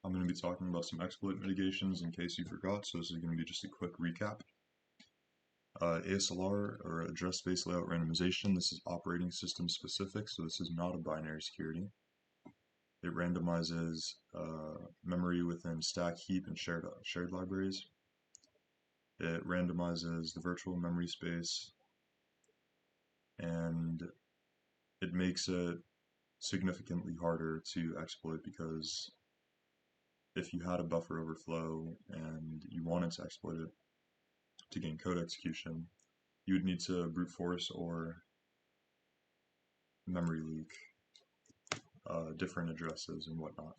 I'm going to be talking about some exploit mitigations in case you forgot, so this is going to be just a quick recap. ASLR, or Address Space Layout Randomization, this is operating system specific, so this is not a binary security. It randomizes memory within stack, heap, and shared libraries. It randomizes the virtual memory space, and it makes it significantly harder to exploit because if you had a buffer overflow and you wanted to exploit it to gain code execution, you would need to brute force or memory leak different addresses and whatnot.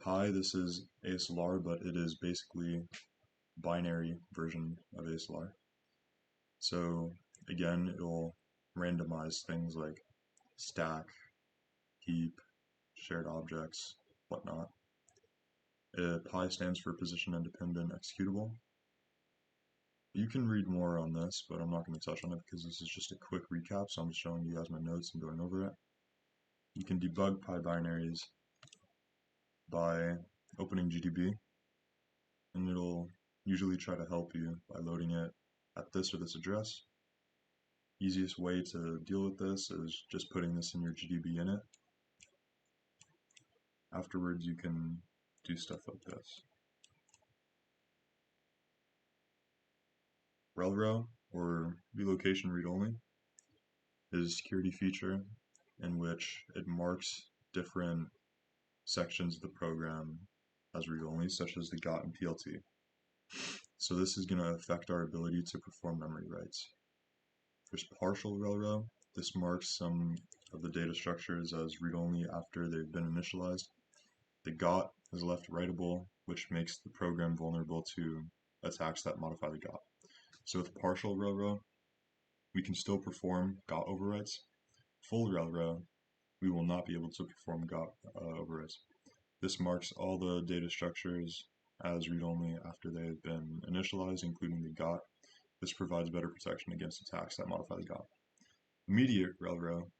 Pi, this is ASLR, but it is basically binary version of ASLR. So again, it will randomize things like stack, heap, shared objects, whatnot. Pi stands for position independent executable. You can read more on this, but I'm not going to touch on it because this is just a quick recap, so I'm just showing you guys my notes and going over it. You can debug Pi binaries by opening GDB, and it'll usually try to help you by loading it at this or this address. Easiest way to deal with this is just putting this in your GDB init. Afterwards, you can do stuff like this. RELRO, or relocation read-only, is a security feature in which it marks different sections of the program as read-only, such as the GOT and PLT. So this is going to affect our ability to perform memory writes. There's partial RELRO. This marks some of the data structures as read-only after they've been initialized. The GOT is left writable, which makes the program vulnerable to attacks that modify the GOT. So with partial RELRO, we can still perform GOT overwrites. Full RELRO, we will not be able to perform GOT overwrites. This marks all the data structures as read-only after they have been initialized, including the GOT. This provides better protection against attacks that modify the GOT. Immediate RELRO,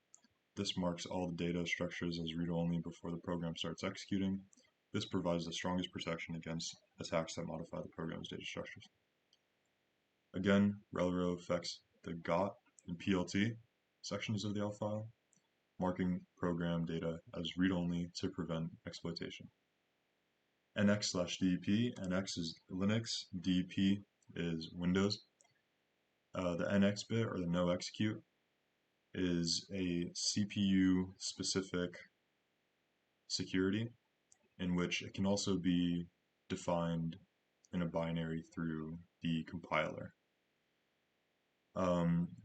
this marks all the data structures as read-only before the program starts executing. This provides the strongest protection against attacks that modify the program's data structures. Again, RELRO affects the GOT and PLT sections of the L file, marking program data as read-only to prevent exploitation. NX/DEP, NX is Linux, DEP is Windows. The NX bit, or the no execute, is a CPU-specific security in which it can also be defined in a binary through the compiler.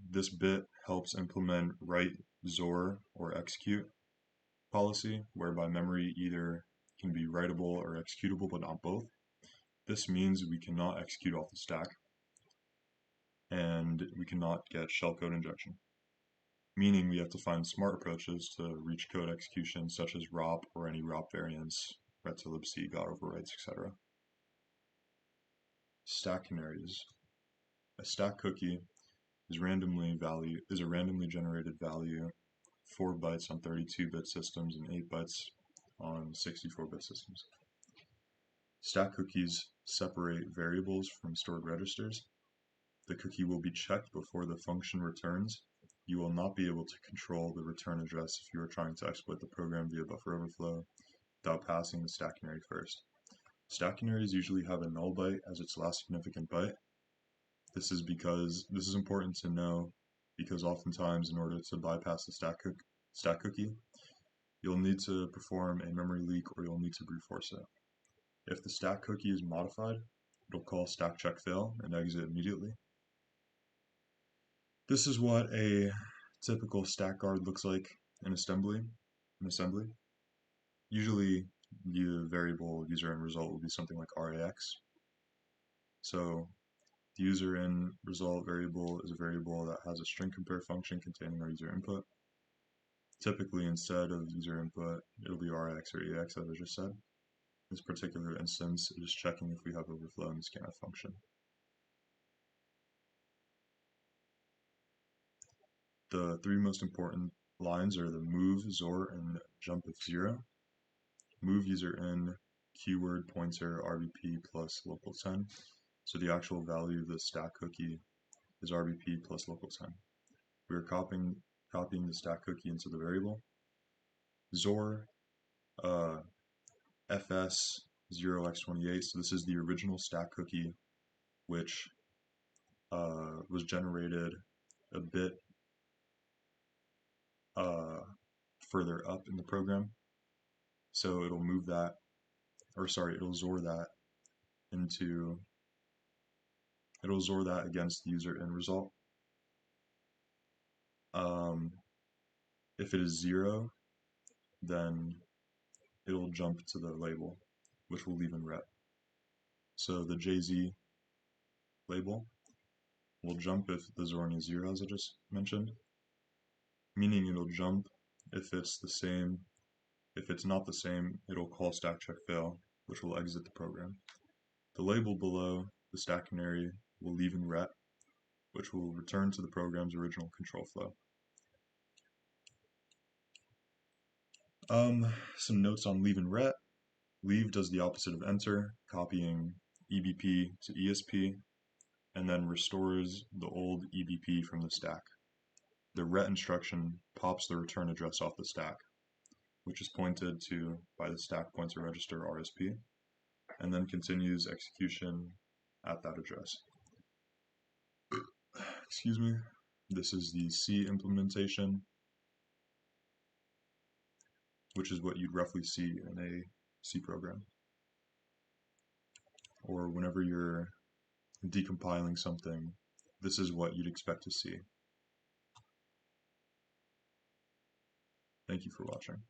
This bit helps implement write, XOR, or execute policy, whereby memory either can be writable or executable, but not both. This means we cannot execute off the stack, and we cannot get shellcode injection, meaning we have to find smart approaches to reach code execution, such as ROP or any ROP variants, ret to libc, GOT overwrites, etc. Stack canaries. A stack cookie is a randomly generated value, 4 bytes on 32-bit systems and 8 bytes on 64-bit systems. Stack cookies separate variables from stored registers. The cookie will be checked before the function returns. You will not be able to control the return address if you are trying to exploit the program via buffer overflow without passing the stack canary first. Stack canaries usually have a null byte as its last significant byte. This is important to know because oftentimes in order to bypass the stack cookie, you'll need to perform a memory leak or you'll need to brute force it. If the stack cookie is modified, it'll call stack check fail and exit immediately. This is what a typical stack guard looks like in assembly. Usually the variable user end result will be something like RAX. So the user end result variable is a variable that has a string compare function containing our user input. Typically, instead of user input, it'll be RX or EX, as I just said. In this particular instance, it is checking if we have overflow in the scanf function. The 3 most important lines are the move, XOR, and jump if 0. Move user in keyword pointer RBP plus local 10. So the actual value of the stack cookie is RBP plus local 10. We are copying the stack cookie into the variable. XOR fs0x28, so this is the original stack cookie, which was generated a bit further up in the program. So it'll move that, or sorry, it'll XOR that into, it'll XOR that against the user end result. If it is 0, then it'll jump to the label, which will leave in ret. So the JZ label will jump if the XORing is 0, as I just mentioned, meaning it'll jump if it's the same. If it's not the same, it'll call stack check fail, which will exit the program. The label below the stack canary will leave in ret, which will return to the program's original control flow. Some notes on leave in ret. Leave does the opposite of enter, copying EBP to ESP, and then restores the old EBP from the stack. The ret instruction pops the return address off the stack, which is pointed to by the stack pointer register RSP, and then continues execution at that address. Excuse me. This is the C implementation, which is what you'd roughly see in a C program, or whenever you're decompiling something, this is what you'd expect to see. Thank you for watching.